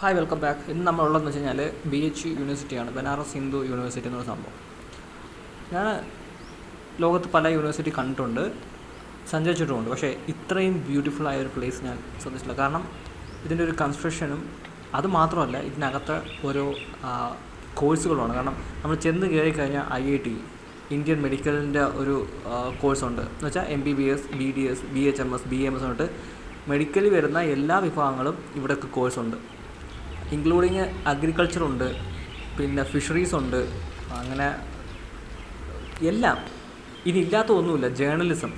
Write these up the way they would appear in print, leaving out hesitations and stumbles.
Hi, welcome back. ഇന്ന് നമ്മളുള്ളതെന്ന് വെച്ച് കഴിഞ്ഞാൽ BHU യൂണിവേഴ്സിറ്റിയാണ്, ബനാറസ് ഹിന്ദു യൂണിവേഴ്സിറ്റി എന്നൊരു സംഭവം. ഞാൻ ലോകത്ത് പല യൂണിവേഴ്സിറ്റി കണ്ടിട്ടുണ്ട്, സഞ്ചരിച്ചിട്ടുമുണ്ട്. പക്ഷേ ഇത്രയും ബ്യൂട്ടിഫുൾ ആയ ഒരു പ്ലേസ് ഞാൻ ശ്രദ്ധിച്ചില്ല. കാരണം ഇതിൻ്റെ ഒരു കൺസ്ട്രക്ഷനും അത് മാത്രമല്ല, ഇതിനകത്ത് ഓരോ കോഴ്സുകളുമാണ്. കാരണം നമ്മൾ ചെന്ന് കയറി കഴിഞ്ഞാൽ IIT, ഇന്ത്യൻ മെഡിക്കലിൻ്റെ ഒരു കോഴ്സുണ്ട്. എന്ന് വെച്ചാൽ MBBS, BDS, BHMS, BAMS തൊട്ട് മെഡിക്കലിൽ വരുന്ന എല്ലാ വിഭാഗങ്ങളും ഇവിടെയൊക്കെ കോഴ്സുണ്ട്. ഇൻക്ലൂഡിങ് അഗ്രികൾച്ചറുണ്ട്, പിന്നെ ഫിഷറീസ് ഉണ്ട്, അങ്ങനെ എല്ലാം. ഇതില്ലാത്ത ഒന്നുമില്ല. ജേർണലിസം,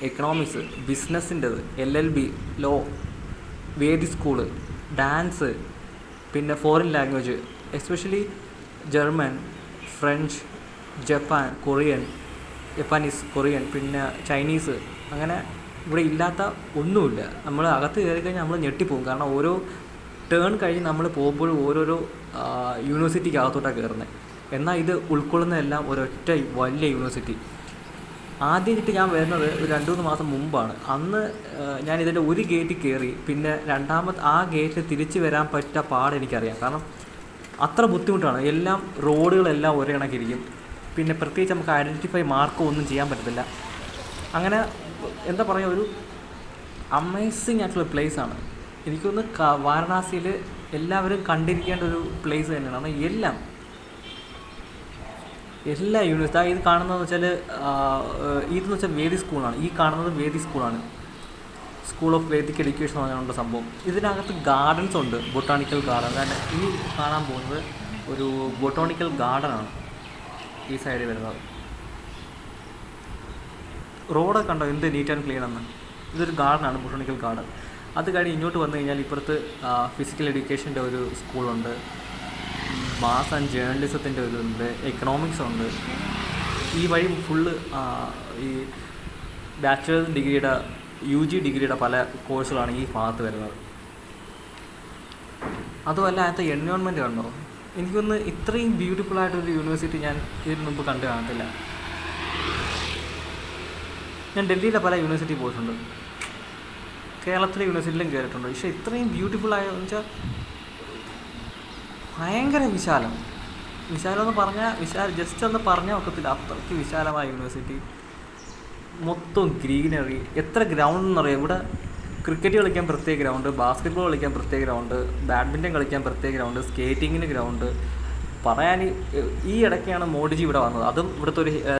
എക്കണോമിക്സ്, ബിസിനസ്സിൻ്റെത്, LLB, ലോ, വേദി സ്കൂള്, ഡാൻസ്, പിന്നെ foreign language, especially German, French, Japan, Japanese, Korean, പിന്നെ ചൈനീസ്. അങ്ങനെ ഇവിടെ ഇല്ലാത്ത ഒന്നുമില്ല. നമ്മൾ അകത്ത് കയറി കഴിഞ്ഞാൽ നമ്മൾ ഞെട്ടിപ്പോകും. കാരണം ഓരോ ടേൺ കഴിഞ്ഞ് നമ്മൾ പോകുമ്പോഴും ഓരോരോ യൂണിവേഴ്സിറ്റിക്ക് അകത്തോട്ടാണ് കയറുന്നത്. എന്നാൽ ഇത് ഉൾക്കൊള്ളുന്നതെല്ലാം ഒരൊറ്റ വലിയ യൂണിവേഴ്സിറ്റി. ആദ്യമായിട്ട് ഞാൻ വരുന്നത് ഒരു 2-3 മാസം മുമ്പാണ്. അന്ന് ഞാൻ ഇതിൻ്റെ ഒരു ഗേറ്റിൽ കയറി, പിന്നെ രണ്ടാമത്തെ ആ ഗേറ്റിൽ തിരിച്ച് വരാൻ പറ്റിയ പാടെനിക്കറിയാം. കാരണം അത്ര ബുദ്ധിമുട്ടാണ്. എല്ലാം റോഡുകളെല്ലാം ഒരേ കണക്കിരിക്കും. പിന്നെ പ്രത്യേകിച്ച് നമുക്ക് ഐഡൻറ്റിഫൈ മാർക്കോ ഒന്നും ചെയ്യാൻ പറ്റത്തില്ല. അങ്ങനെ എന്താ പറയുക, ഒരു അമേസിങ് ആയിട്ടുള്ള പ്ലേസാണ്. എനിക്കൊന്ന് വാരണാസിയിൽ എല്ലാവരും കണ്ടിരിക്കേണ്ട ഒരു പ്ലേസ് തന്നെയാണ്. കാരണം എല്ലാ യൂണിവേഴ്സിറ്റി ഇത് കാണുന്നതെന്ന് വെച്ചാൽ ഇതെന്ന് വെച്ചാൽ വേദി സ്കൂളാണ്. ഈ കാണുന്നത് വേദി സ്കൂളാണ്, സ്കൂൾ ഓഫ് വേദിക് എഡ്യൂക്കേഷൻ എന്ന് പറഞ്ഞുള്ള സംഭവം. ഇതിനകത്ത് ഗാർഡൻസ് ഉണ്ട്, ബൊട്ടാണിക്കൽ ഗാർഡൻ. കാരണം ഈ കാണാൻ പോകുന്നത് ഒരു ബൊട്ടാണിക്കൽ ഗാർഡനാണ് ഈ സൈഡിൽ വരുന്നത്. റോഡൊക്കെ കണ്ടോ എന്ത് നീറ്റ് ആൻഡ് ക്ലീൻ ആണ്. ഇതൊരു ഗാർഡനാണ്, ബൊട്ടാണിക്കൽ ഗാർഡൻ. അത് കഴിഞ്ഞ് ഇങ്ങോട്ട് വന്നു കഴിഞ്ഞാൽ ഇപ്പുറത്ത് ഫിസിക്കൽ എഡ്യൂക്കേഷൻ്റെ ഒരു സ്കൂളുണ്ട്, മാസ് ആൻഡ് ജേർണലിസത്തിൻ്റെ ഒരു ഉണ്ട്, എക്കണോമിക്സ് ഉണ്ട്. ഈ വഴി ഫുള്ള് ഈ ബാച്ചിലേഴ്സ് ഡിഗ്രിയുടെ UG ഡിഗ്രിയുടെ പല കോഴ്സുകളാണ് ഈ ഭാഗത്ത് വരുന്നത്. അതുമല്ല അതിനകത്ത് എൻവയോൺമെൻറ്റ് കണ്ടോ. എനിക്കൊന്ന് ഇത്രയും ബ്യൂട്ടിഫുൾ ആയിട്ടൊരു യൂണിവേഴ്സിറ്റി ഞാൻ ഇതിന് മുമ്പ് കണ്ടു കാണത്തില്ല. ഞാൻ ഡൽഹിയിലെ പല യൂണിവേഴ്സിറ്റി പോയിട്ടുണ്ട്, കേരളത്തിലെ യൂണിവേഴ്സിറ്റിയിലും കയറിയിട്ടുണ്ട്. പക്ഷേ ഇത്രയും ബ്യൂട്ടിഫുള്ളായെന്ന് വെച്ചാൽ ഭയങ്കര വിശാലം എന്ന് പറഞ്ഞാൽ ജസ്റ്റ് ഒന്ന് പറഞ്ഞാൽ ഒക്കത്തില്ല. അത്രയ്ക്ക് വിശാലമായ യൂണിവേഴ്സിറ്റി, മൊത്തം ഗ്രീനറി. എത്ര ഗ്രൗണ്ട് എന്ന് പറയാം ഇവിടെ. ക്രിക്കറ്റ് കളിക്കാൻ പ്രത്യേക ഗ്രൗണ്ട്, ബാസ്കറ്റ്ബോൾ കളിക്കാൻ പ്രത്യേക ഗ്രൗണ്ട്, ബാഡ്മിൻ്റൺ കളിക്കാൻ പ്രത്യേക ഗ്രൗണ്ട്, സ്കേറ്റിങ്ങിന് ഗ്രൗണ്ട്. പറയാൻ ഈ ഇടയ്ക്കാണ് മോഡിജി ഇവിടെ വന്നത്. അതും ഇവിടുത്തെ ഒരു